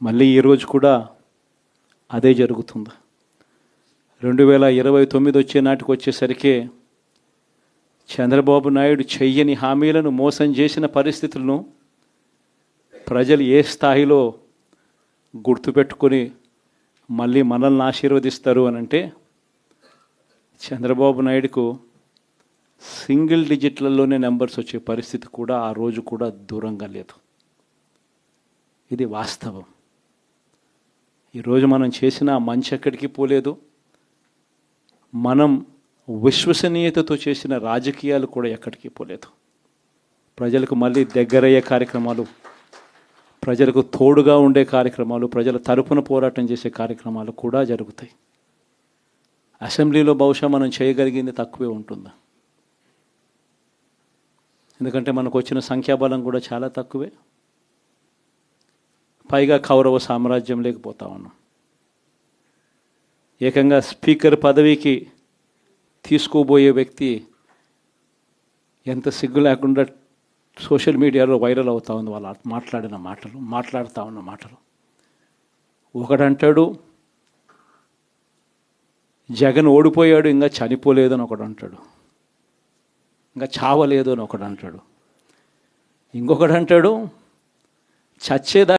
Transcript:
మళ్ళీ ఈరోజు కూడా అదే జరుగుతుంది. 2029 వచ్చే నాటికి వచ్చేసరికి చంద్రబాబు నాయుడు చెయ్యని హామీలను మోసం చేసిన పరిస్థితులను ప్రజలు ఏ స్థాయిలో గుర్తుపెట్టుకొని మళ్ళీ మనల్ని ఆశీర్వదిస్తారు అని అంటే చంద్రబాబు నాయుడుకు సింగిల్ డిజిట్లలోనే నెంబర్స్ వచ్చే పరిస్థితి కూడా ఆ రోజు కూడా దూరంగా లేదు. ఇది వాస్తవం. ఈరోజు మనం చేసిన మంచి ఎక్కడికి పోలేదు. మనం విశ్వసనీయతతో చేసిన రాజకీయాలు కూడా ఎక్కడికి పోలేదు. ప్రజలకు మళ్ళీ దగ్గరయ్యే కార్యక్రమాలు, ప్రజలకు తోడుగా ఉండే కార్యక్రమాలు, ప్రజల తరపున పోరాటం చేసే కార్యక్రమాలు కూడా జరుగుతాయి. అసెంబ్లీలో బహుశా మనం చేయగలిగింది తక్కువే ఉంటుంది. ఎందుకంటే మనకు వచ్చిన సంఖ్యాబలం కూడా చాలా తక్కువే. పైగా కౌరవ సామ్రాజ్యం లేకపోతా ఉన్నాం. ఏకంగా స్పీకర్ పదవికి తీసుకోబోయే వ్యక్తి ఎంత సిగ్గు లేకుండా సోషల్ మీడియాలో వైరల్ అవుతా ఉంది. వాళ్ళు మాట్లాడుతూ ఉన్న మాటలు. ఒకడంటాడు జగన్ ఓడిపోయాడు, ఇంకా చనిపోలేదు అని ఒకడు అంటాడు. ఇంకా చావలేదు అని ఒకడు అంటాడు. ఇంకొకడు అంటాడు చచ్చేదా